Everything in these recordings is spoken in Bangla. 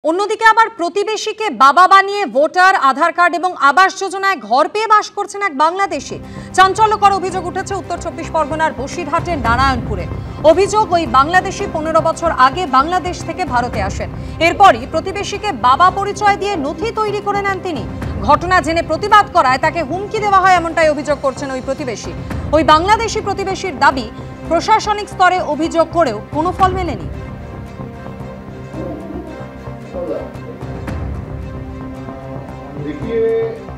অন্যদিকে আবার প্রতিবেশীকে বাবা বানিয়ে ভোটার, আধার কার্ড এবং আবাস যোজনায় ঘর পেয়ে বাস করছেন এক বাংলাদেশি। চাঞ্চল্যকর অভিযোগ উঠেছে উত্তর ২৪ পরগনার বসিরহাটের নারায়ণপুরে। অভিযোগ, ওই বাংলাদেশি ১৫ বছর আগে বাংলাদেশ থেকে ভারতে আসেন। এরপরই প্রতিবেশীকে বাবা পরিচয় দিয়ে নথি তৈরি করে নেন তিনি। ঘটনা জেনে প্রতিবাদ করায় তাকে হুমকি দেওয়া হয়, এমনটাই অভিযোগ করছেন ওই প্রতিবেশী। ওই বাংলাদেশি প্রতিবেশীর দাবি, প্রশাসনিক স্তরে অভিযোগ করেও কোনো ফল মেলেনি।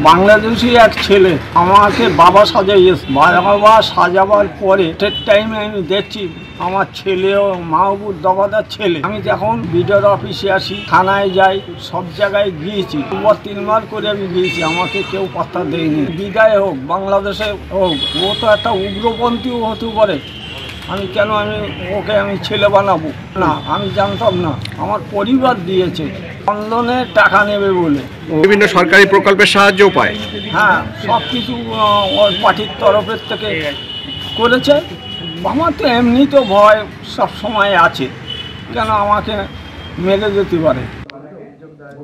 বাংলাদেশি এক ছেলে আমাকে বাবা সাজাইয়েছে। বাবা সাজাবার পরে টাইমে আমি দেখছি আমার ছেলেও মাহবুব দবাদার ছেলে। আমি যখন বিডিওর অফিসে আসি, থানায় যাই, সব জায়গায় গিয়েছি, ২-৩ করে আমি গিয়েছি, আমাকে কেউ পাত্তা দেয়নি। বিদায় হোক, বাংলাদেশে হোক, ও তো একটা উগ্রপন্থীও হতে পারে। আমি ওকে ছেলে বানাবো না, আমি জানতাম না। আমার পরিবার দিয়েছে লন্ডনে টাকা নেবে বলে, বিভিন্ন সরকারি প্রকল্পের সাহায্য পায়। হ্যাঁ, সব কিছু ওর পার্টির তরফের থেকে করেছে। আমার তো এমনি তো ভয় সব সময় আছে, কেন আমাকে মেরে যেতে পারে।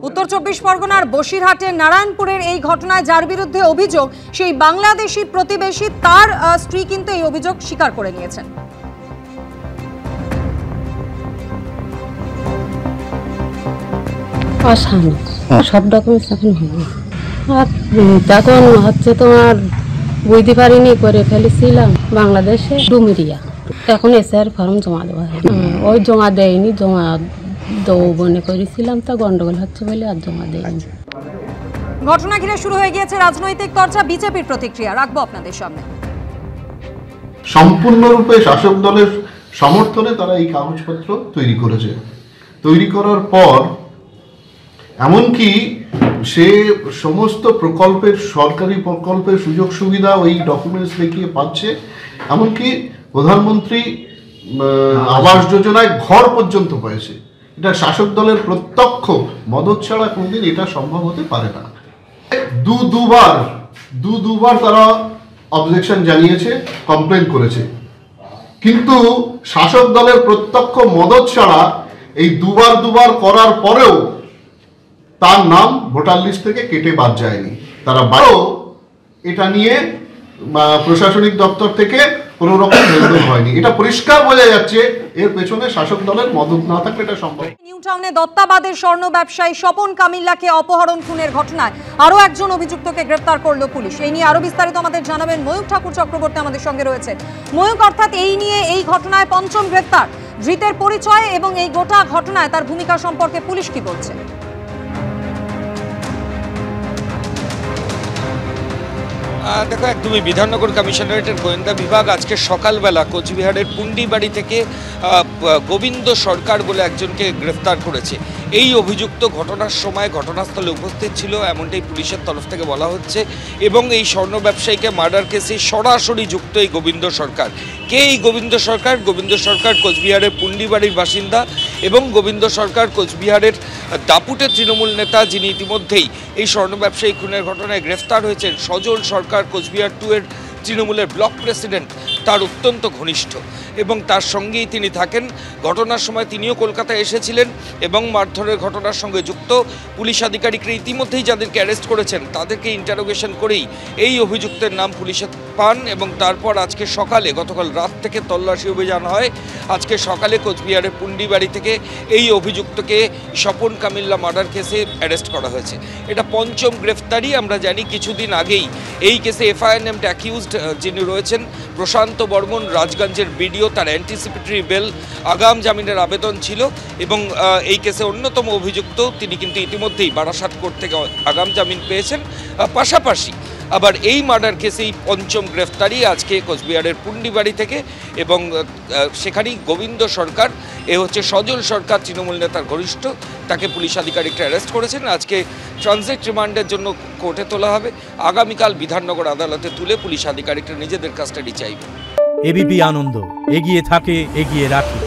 উত্তর ২৪ পরগনার বসিরহাটের নারায়ণপুরের এই ঘটনায় যার বিরুদ্ধে অভিযোগ, সেই বাংলাদেশি প্রতিবেশী, তার স্ত্রী কিন্তু এই অভিযোগ স্বীকার করে নিয়েছেন। সব ডকুমেন্টস এখন হবে, আর তখন হচ্ছে তোমার বুঝতে পারিনি, করে ফেলেছিলাম বাংলাদেশে ডুমুরিয়া। এখন এসআর ফর্ম জমা দেওয়া হয়, ওই জমা দেয়নি, জমা দেবো মনে করেছিলাম, তা গন্ডগোল হচ্ছে বলে আর জমা দেয়নি। ঘটনা ঘিরে শুরু হয়ে গিয়েছে রাজনৈতিক চর্চা। বিজেপির প্রতিক্রিয়া রাখবো আপনাদের সামনে। সম্পূর্ণরূপে শাসক দলের সমর্থনে তারা এই কাগজপত্র তৈরি করেছে। তৈরি করার পর এমনকি সে সমস্ত প্রকল্পের, সরকারি প্রকল্পের সুযোগ সুবিধা ওই ডকুমেন্টস দেখিয়ে পাচ্ছে। এমনকি প্রধানমন্ত্রী আবাস যোজনায় ঘর পর্যন্ত পেয়েছে। এটা শাসক দলের প্রত্যক্ষ মদত ছাড়া কোনদিন এটা সম্ভব হতে পারে না। দুবার তারা অবজেকশন জানিয়েছে, কমপ্লেন করেছে, কিন্তু শাসক দলের প্রত্যক্ষ মদত ছাড়া এই দুবার করার পরেও তার নাম ভোটার লিস্ট থেকে কেটে বাদ যায়নি। তারা এটা নিয়ে প্রশাসনিক দপ্তর থেকে কোনো রকম লেনদেন হয়নি। এটা পরিষ্কার বোঝা যাচ্ছে এর পেছনে শাসক দলের মদত না থাকলে এটা সম্ভব। নিউ টাউনে দত্তাবাদের স্বর্ণ ব্যবসায়ী স্বপন কামিল্লাকে অপহরণ খুনের ঘটনায় আরো একজন অভিযুক্তকে গ্রেফতার করলো পুলিশ। এই নিয়ে আরো বিস্তারিত আমাদের জানাবেন ময়ূক ঠাকুর চক্রবর্তী আমাদের সঙ্গে রয়েছে। ময়ূক, অর্থাৎ এই ঘটনায় পঞ্চম গ্রেফতার, ধৃতের পরিচয় এবং এই গোটা ঘটনায় তার ভূমিকা সম্পর্কে পুলিশ কি বলছে? দেখো, একদমই বিধাননগর কমিশনারেটের গোয়েন্দা বিভাগ আজকে সকালবেলা কোচবিহারের পুন্ডিবাড়ি থেকে গোবিন্দ সরকার বলে একজনকে গ্রেফতার করেছে। এই অভিযুক্ত ঘটনার সময় ঘটনাস্থলে উপস্থিত ছিল, এমনটাই পুলিশের তরফ থেকে বলা হচ্ছে। এবং এই স্বর্ণ ব্যবসায়ীকে মার্ডার কেসে সরাসরি যুক্ত এই গোবিন্দ সরকার। কে এই গোবিন্দ সরকার? গোবিন্দ সরকার কোচবিহারের পুন্ডিবাড়ির বাসিন্দা এবং গোবিন্দ সরকার কোচবিহারের দাপুটের তৃণমূল নেতা, যিনি ইতিমধ্যেই এই স্বর্ণ ব্যবসায়ী খুনের ঘটনায় গ্রেফতার হয়েছেন। সজল সরকার কোচবিহার 2 এর তৃণমূলের ব্লক প্রেসিডেন্ট, তার অত্যন্ত ঘনিষ্ঠ এবং তার সঙ্গেই তিনি থাকেন। ঘটনার সময় তিনিও কলকাতায় এসেছিলেন এবং মারধরের ঘটনার সঙ্গে যুক্ত। পুলিশ আধিকারিকরা ইতিমধ্যেই যাদেরকে অ্যারেস্ট করেছেন তাদেরকে ইন্টারোগেশন করেই এই অভিযুক্তের নাম পুলিশে পান এবং তারপর আজকে সকালে, গতকাল রাত থেকে তল্লাশি অভিযান হয়। আজকে সকালে কোচবিহারের পুন্ডিবাড়ি থেকে এই অভিযুক্তকে স্বপন কামিল্লা মার্ডার কেসে অ্যারেস্ট করা হয়েছে। এটা পঞ্চম গ্রেফতারি। আমরা জানি কিছুদিন আগেই এই কেসে এফআইআর নেমড অ্যাকিউজড যিনি রয়েছেন প্রশান্ত বর্মন, রাজগঞ্জের বিডিও, তার অ্যান্টিসিপেটরি বেল, আগাম জামিনের আবেদন ছিল এবং এই কেসে অন্যতম অভিযুক্ত তিনি কিন্তু ইতিমধ্যেই বারাসাত কোর্ট থেকে আগাম জামিন পেয়েছেন। পাশাপাশি আবার এই মার্ডার কেসেই পঞ্চম গ্রেফতারি আজকে কোচবিহারের পুন্ডিবাড়ি থেকে এবং সেখানেই গোবিন্দ সরকার, এ হচ্ছে সজল সরকার তৃণমূল নেতার ঘনিষ্ঠ, তাকে পুলিশ আধিকারিকরা অ্যারেস্ট করেছেন। আজকে ট্রানজিট রিমান্ডের জন্য কোর্টে তোলা হবে। আগামীকাল বিধাননগর আদালতে তুলে পুলিশ আধিকারিকরা নিজেদের কাস্টাডি চাইবে। এবিপি আনন্দ, এগিয়ে থাকে, এগিয়ে রাখে।